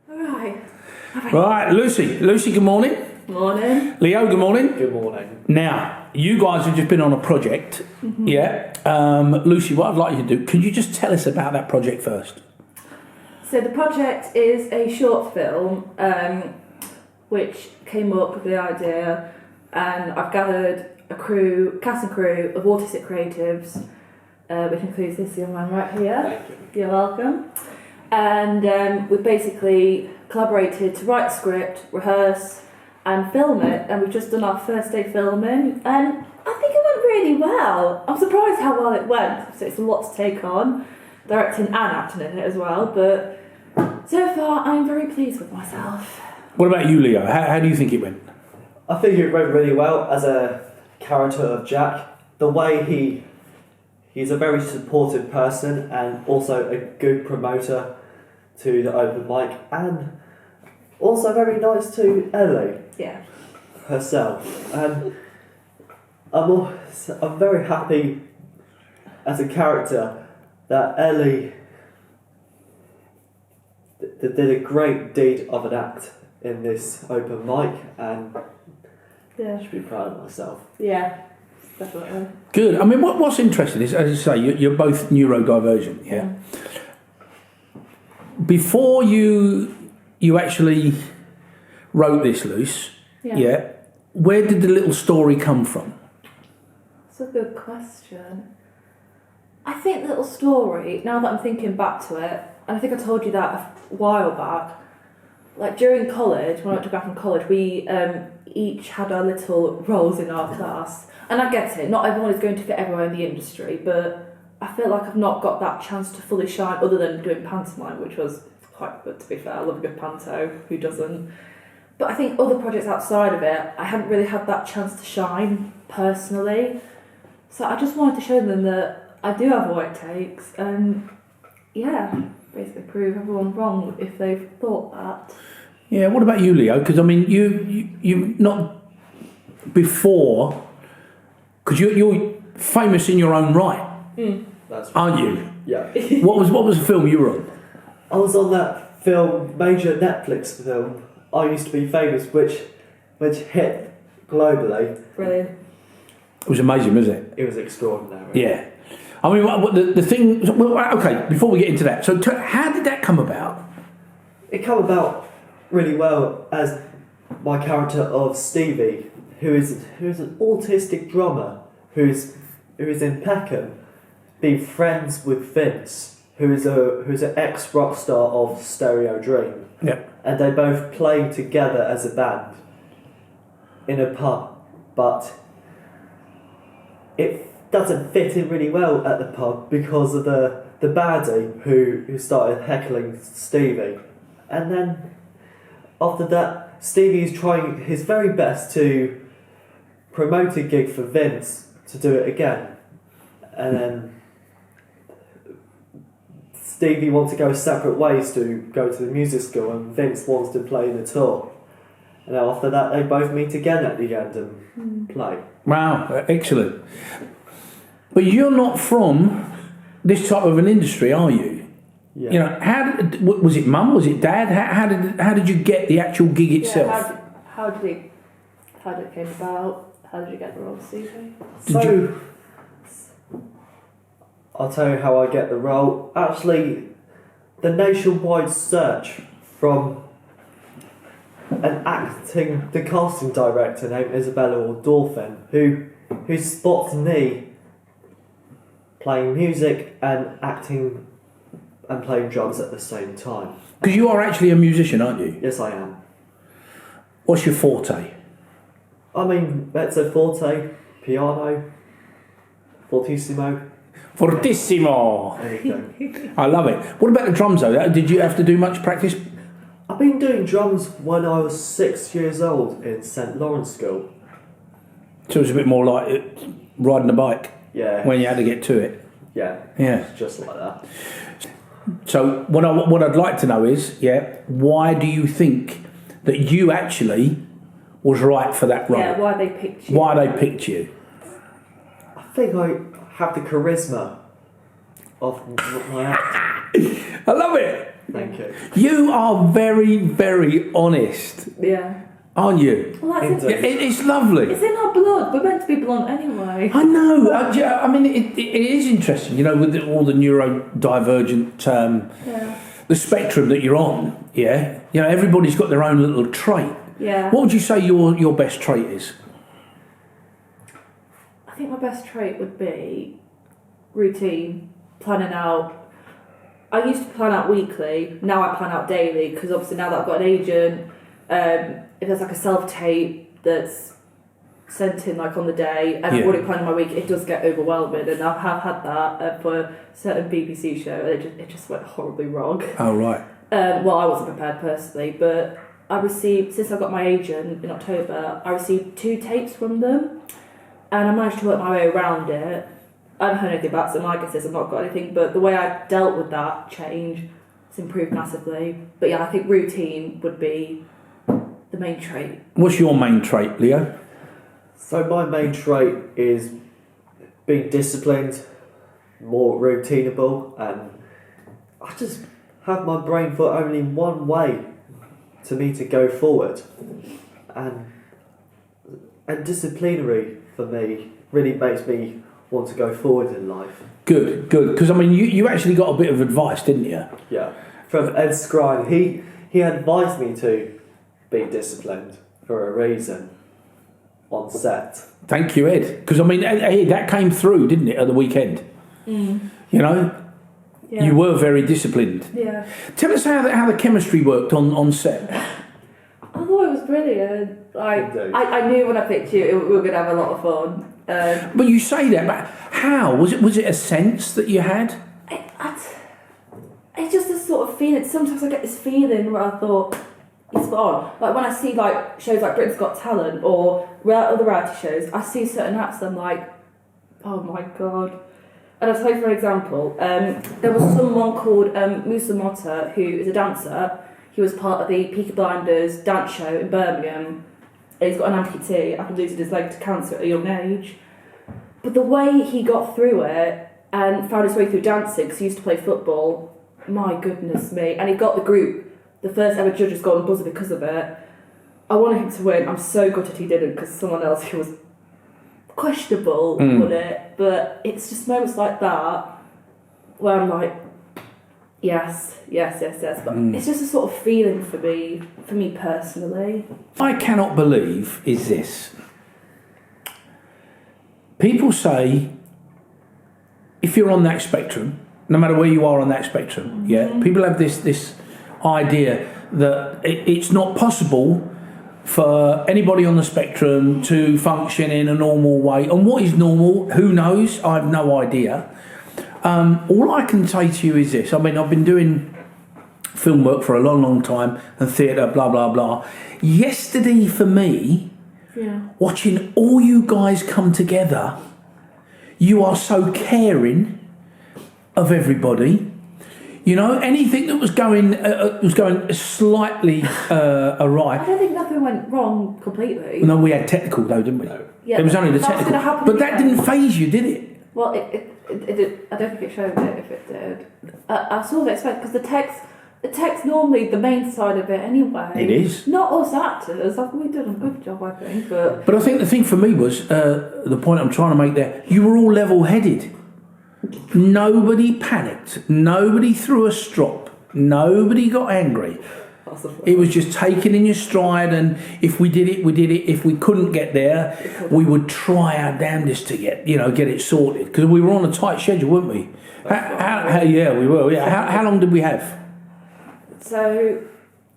Right. Right, Lucy, good morning. Morning. Leo, good morning. Good morning. Now, you guys have just been on a project, yeah? Lucy, what I'd like you to do, could you just tell us about that project first? So the project is a short film which came up with the idea, and I've gathered a cast and crew of autistic creatives, which includes this young man right here. Thank you. You're welcome. And we've basically collaborated to write a script, rehearse and film it, and we've just done our first day filming, and I think it went really well. I'm surprised how well it went, so it's a lot to take on, directing and acting in it as well, but so far I'm very pleased with myself. What about you, Leo? How do you think it went? I think it went really well as a character of Jack. The way he's a very supportive person and also a good promoter to the open mic, and also very nice to Ellile Yeah. herself. And I'm very happy as a character that Ellile did a great deed of an act in this open mic, and Yeah. I should be proud of myself. Yeah. Definitely. Good. I mean, what's interesting is, as I say, you're both neurodivergent, yeah? Before you actually wrote this, Luce, yeah, where did the little story come from? That's a good question. I think the little story, now that I'm thinking back to it, and I think I told you that a while back, like during college, when I went to Grafton College, we each had our little roles in our class. And I get it, not everyone is going to fit everywhere in the industry, but I feel like I've not got that chance to fully shine other than doing pantomime, which was quite good, to be fair. I love a good panto, who doesn't? But I think other projects outside of it, I hadn't really had that chance to shine personally. So I just wanted to show them that I do have what it takes, and yeah, basically prove everyone wrong if they've thought that. Yeah, what about you, Leo? Because, I mean, you not before, because you're famous in your own right, That's right. aren't you? Yeah. What was the film you were on? I was on that film, major Netflix film, I Used to Be Famous, which hit globally. Brilliant. It was amazing, wasn't it? It was extraordinary. Yeah. I mean, the thing... Well, okay, before we get into that, so how did that come about? It came about really well as my character of Stevie, who is an autistic drummer who's in Peckham, being friends with Vince, who's an ex rock star of Stereo Dream. Yeah. And they both play together as a band in a pub, but it doesn't fit in really well at the pub because of the baddie who started heckling Stevie. And then after that, Stevie's trying his very best to promote a gig for Vince to do it again. And then Stevie wants to go separate ways to go to the music school, and Vince wants to play in the tour. And then after that, they both meet again at the end and play. Wow, excellent. But you're not from this type of an industry, are you? Yeah. You know, was it mum? Was it dad? How did you get the actual gig itself? Yeah, how did it came about? How did you get the role, Stevie? So, I'll tell you how I get the role. Actually, the nationwide search from the casting director named Isabella Ordorfin, who spots me playing music and acting and playing drums at the same time. Because you are actually a musician, aren't you? Yes, I am. What's your forte? I mean, mezzo forte, piano, fortissimo. Fortissimo! There you go. I love it. What about the drums though? Did you have to do much practice? I've been doing drums when I was 6 years old in St Lawrence School. So it was a bit more like riding a bike Yeah. when you had to get to it. Yeah. Yeah. It's just like that. So what I'd like to know is, why do you think that you actually was right for that role? Yeah, why they picked you. Why they picked you? I think I have the charisma of my acting. I love it. Thank you. You are very, very honest, Yeah. aren't you? Well, that's Indeed. It's lovely. It's in our blood. We're meant to be blunt anyway. I know. I mean, it is interesting, with all the neurodivergent, Yeah. the spectrum that you're on. Yeah, everybody's got their own little trait. Yeah. What would you say your best trait is? I think my best trait would be routine, planning out. I used to plan out weekly. Now I plan out daily because obviously now that I've got an agent, if there's like a self-tape that's sent in like on the day and I've already planned my week, it does get overwhelming, and I have had that for a certain BBC show and it just went horribly wrong. Oh, right. Well, I wasn't prepared personally, but I received, since I got my agent in October, I received 2 tapes from them and I managed to work my way around it. I haven't heard anything back, so my guess is I've not got anything, but the way I dealt with that change has improved massively. But yeah, I think routine would be the main trait. What's your main trait, Leo? So my main trait is being disciplined, more routinable, and I just have my brain for only one way to me to go forward. And disciplinary for me really makes me want to go forward in life. Good. Because, I mean, you actually got a bit of advice, didn't you? Yeah. From Ed Skrein, he advised me to be disciplined for a reason on set. Thank you, Ed. Because, I mean, that came through, didn't it, at the weekend? Mm. Yeah. You were very disciplined. Yeah. Tell us how the chemistry worked on set. I thought it was brilliant. I knew when I picked you we were going to have a lot of fun. But you say that, but how? Was it a sense that you had? It's just a sort of feeling. Sometimes I get this feeling where I thought, it's on. Like when I see like shows like Britain's Got Talent or other reality shows, I see certain acts and I'm like, oh my god. And I'll tell you for example, there was someone called Musa Motta who is a dancer. He was part of the Peaky Blinders dance show in Birmingham. And he's got an amputee after losing his leg to cancer at a young age. But the way he got through it and found his way through dancing, because he used to play football, my goodness me. And he got the group, the first ever Judges Golden Buzzer because of it. I wanted him to win. I'm so gutted he didn't because someone else who was questionable won it. But it's just moments like that where I'm like, yes. But it's just a sort of feeling for me personally. I cannot believe is this. People say, if you're on that spectrum, no matter where you are on that spectrum, people have this idea that it's not possible for anybody on the spectrum to function in a normal way. And what is normal? Who knows? I have no idea. All I can say to you is this. I mean, I've been doing film work for a long time and theatre, blah, blah, blah. Yesterday for me, watching all you guys come together, you are so caring of everybody. Anything that was going slightly awry. I don't think nothing went wrong completely. No, we had technical though, didn't we? No. Yeah, it was only the that was technical. gonna happen But that again. didn't faze you, did it? Well, it did. I don't think it showed it if it did. I sort of expect because the text normally the main side of it anyway. It is. Not us actors. We've done a good job, I think. But I think the thing for me was the point I'm trying to make there. You were all level-headed. Nobody panicked. Nobody threw a strop. Nobody got angry. It was just taken in your stride, and if we did it, we did it. If we couldn't get there, we would try our damnedest to get it sorted. Because we were on a tight schedule, weren't we? Yeah, we were. Yeah. How long did we have? So,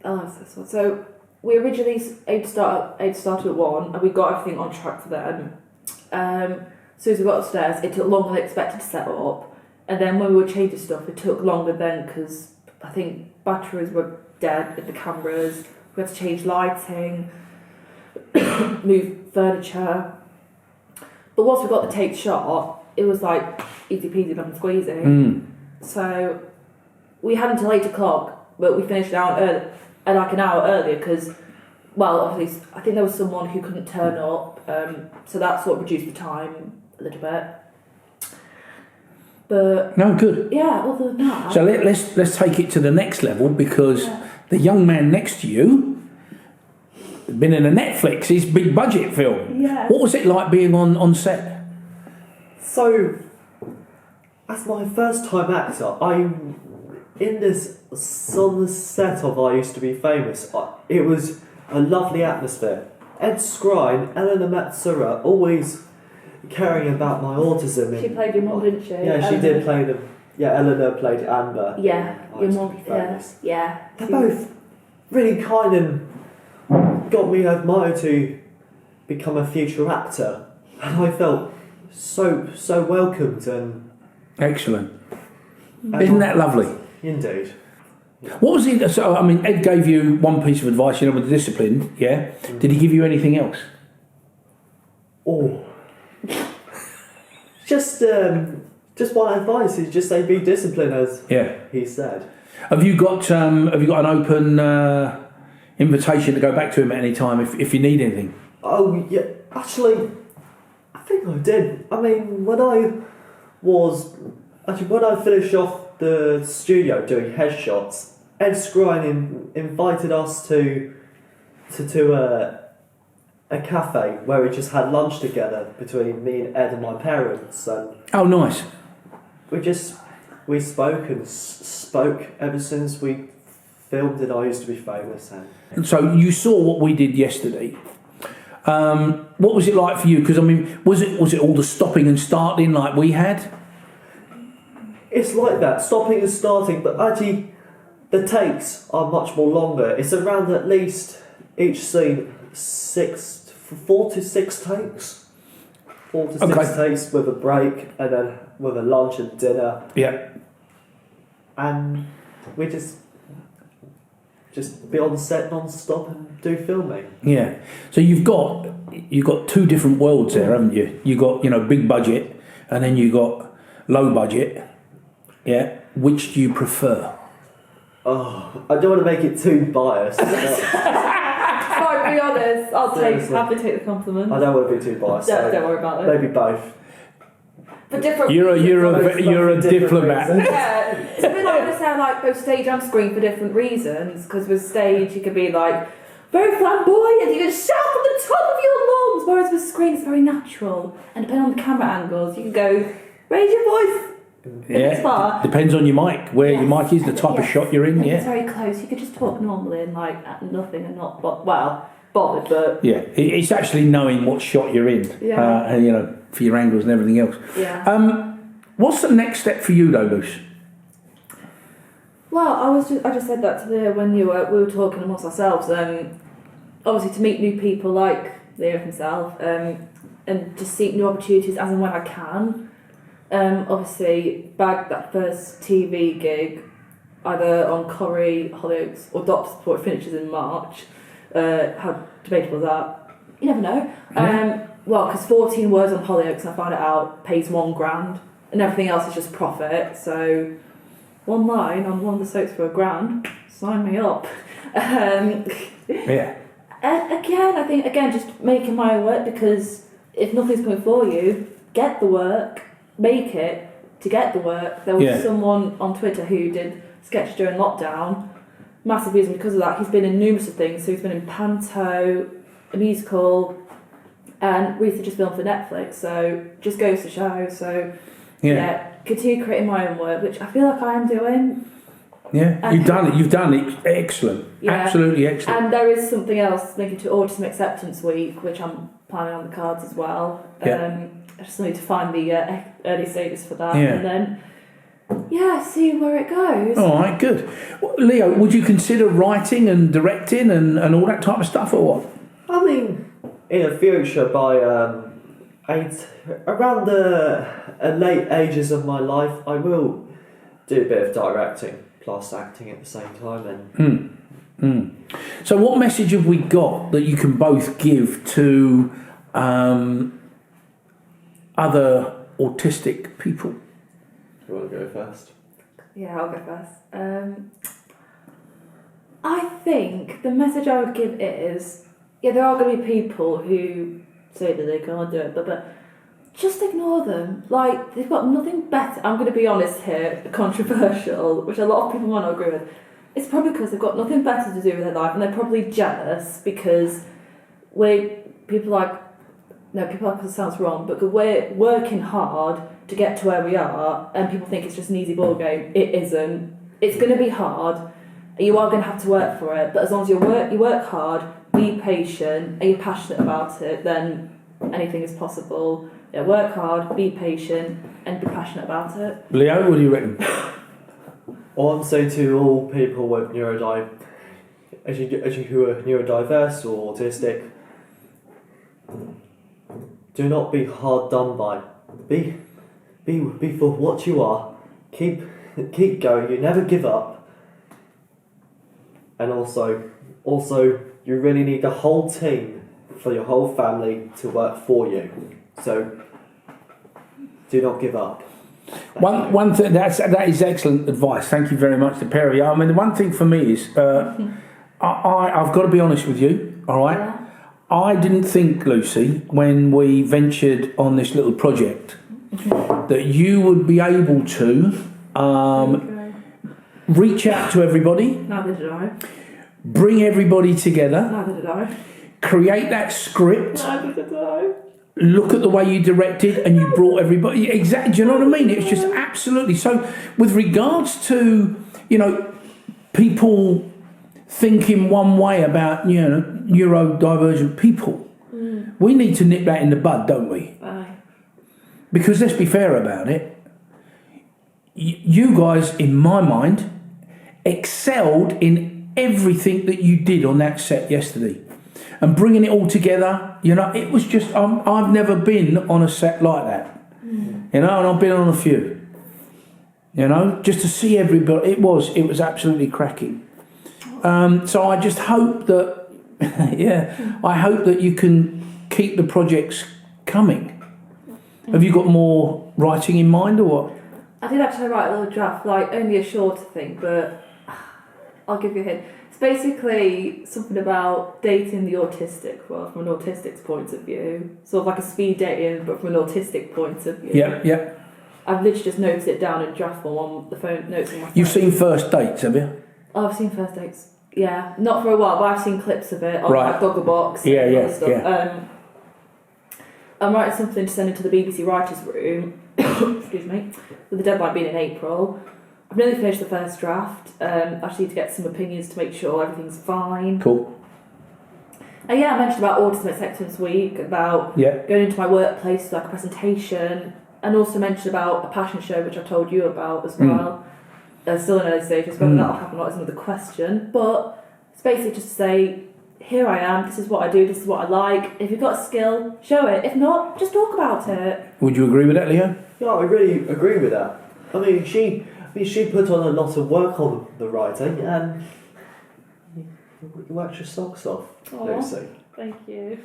I'll answer this one. So we originally aimed to start at 1, and we got everything on track for then. As soon as we got upstairs, it took longer than expected to set up, and then when we were changing stuff, it took longer then because I think batteries were dead with the cameras. We had to change lighting, move furniture. But once we got the take shot, it was like easy peasy lemon squeezy. So we had until 8 o'clock, but we finished an hour earlier because, well, obviously I think there was someone who couldn't turn up, so that sort of reduced the time a little bit. But No, good. yeah, other than that. So let's take it to the next level, because the young man next to you has been in a Netflix's big budget film. Yeah. What was it like being on set? So, as my first time actor, on the set of I Used to Be Famous, it was a lovely atmosphere. Ed Skrein, Elena Matsura, always caring about my autism. She played your mum, didn't she? Yeah, she did play them. Yeah, Eleanor played Amber. Yeah, I your Used to mum. Be Famous. Yeah. They're both really kind and got me admired to become a future actor, and I felt so welcomed and Excellent. Isn't that lovely? indeed. What was it? So, I mean, Ed gave you one piece of advice, with the discipline, yeah? Did he give you anything else? Oh, just one advice is just say be disciplined, as he said. Have you got an open invitation to go back to him at any time if you need anything? Oh yeah, actually, I think I did. I mean, when I finished off the studio doing headshots, Ed Skrein invited us to a cafe where we just had lunch together between me and Ed and my parents, and Oh, nice. we spoke and spoke ever since we filmed it. I Used to Be Famous, And so you saw what we did yesterday. What was it like for you? Because I mean, was it all the stopping and starting like we had? it's like that, stopping and starting, but actually the takes are much more longer. It's around at least each scene 4 to 6 takes. 4 to 6 takes with a break, and then with a lunch and dinner. Yeah. And we just be on set non-stop and do filming. Yeah. So you've got 2 different worlds there, haven't you? You got big budget, and then you got low budget. Yeah. Which do you prefer? Oh, I don't want to make it too biased. Fine, be honest. I'll happy to take the compliment. I don't want to be too biased. Don't worry about it. Maybe both. For different You're a different diplomat. reasons. Yeah, it's a bit like when I say like both stage and screen for different reasons. Because with stage you could be like very flamboyant, you can shout from the top of your lungs. Whereas with screen it's very natural, and depending on the camera angles, you can go raise your voice. Yeah. Depends on your mic, where your mic is, the type of shot you're in. If Yeah. it's very close, you could just talk normally and like nothing and not bothered, but Yeah. It's actually knowing what shot you're in. Yeah. And for your angles and everything else. yeah. What's the next step for you though, Luce? Well, I just said that to Leo when we were talking amongst ourselves. Obviously to meet new people like Leo himself, and to seek new opportunities as and when I can. Obviously bag that first TV gig either on Corrie, Hollyoaks or Doctors before it finishes in March. How debatable is that? You never know. Well, because 14 words on Hollyoaks, I found it out, pays $1,000 and everything else is just profit. So one line on one of the soaps for $1,000, sign me up. Yeah. I think just making my own work, because if nothing's coming for you, get the work, make it to get the work. There was someone on Twitter who did sketches during lockdown, massive reason because of that. He's been in numerous of things, so he's been in Panto, a musical, and recently just filmed for Netflix, so just goes to show. So continue creating my own work, which I feel like I am doing. Yeah, you've done it excellent. Yeah. Absolutely excellent. And there is something else linking to Autism Acceptance Week, which I'm planning on the cards as well. I just need to find the early stages for that, and then see where it goes. All right, good. Well, Leo, would you consider writing and directing and all that type of stuff, or what? I mean, in the future, by around the late ages of my life, I will do a bit of directing plus acting at the same time. So what message have we got that you can both give to other autistic people? You want to go first? Yeah, I'll go first. I think the message I would give is, there are going to be people who say that they can't do it, but just ignore them. Like, they've got nothing better. I'm going to be honest here, controversial, which a lot of people might not agree with. It's probably because they've got nothing better to do with their life, and they're probably jealous because people like it sounds wrong, but we're working hard to get to where we are, and people think it's just an easy ball game. It isn't. It's going to be hard. You are going to have to work for it, but as long as you work hard, be patient, and you're passionate about it, then anything is possible. Yeah, work hard, be patient, and be passionate about it. Leo, what do you reckon? All I'm saying to all people with who are neurodiverse or autistic, do not be hard done by. Be for what you are. Keep going. You never give up. And also, you really need the whole team for your whole family to work for you. So, do not give up. One thing that is excellent advice. Thank you very much, to pair of you. I mean, the one thing for me is, I've got to be honest with you. All right, Yeah. I didn't think, Lucy, when we ventured on this little project, that you would be able to reach out to everybody. Neither did I. Bring everybody together. Neither did I. Create that script. Neither did I. Look at the way you directed, and you brought everybody. Exactly. Do you know what I mean? It's just absolutely. So, with regards to people thinking one way about neurodivergent people, we need to nip that in the bud, don't we? Aye. Because let's be fair about it. You guys, in my mind, excelled in everything that you did on that set yesterday. And bringing it all together, it was just, I've never been on a set like that. And I've been on a few. Just to see everybody, it was absolutely cracking. So I just hope that, I hope that you can keep the projects coming. Have you got more writing in mind or what? I did actually write a little draft, like only a shorter thing, but I'll give you a hint. It's basically something about dating the autistic world from an autistic's point of view. Sort of like a speed dating, but from an autistic point of view. Yeah. I've literally just noted it down in draft form on the phone notes on my phone. You've seen First Dates, have you? Oh, I've seen First Dates. Yeah, not for a while, but I've seen clips of it on Right. like Gogglebox and other stuff. I'm writing something to send into the BBC writers' room. Excuse me. With the deadline being in April. I've nearly finished the first draft. I just need to get some opinions to make sure everything's fine. Cool. And I mentioned about Autism Acceptance Week, about going into my workplace, like a presentation, and also mentioned about a passion show, which I told you about as well. Still in early stages, whether that'll happen or not is another question. But it's basically just to say, here I am, this is what I do, this is what I like. If you've got a skill, show it. If not, just talk about it. Would you agree with that, Leo? Yeah, I really agree with that. I mean, she put on a lot of work on the writing, and you worked your socks off, Aww, Lucy. thank you.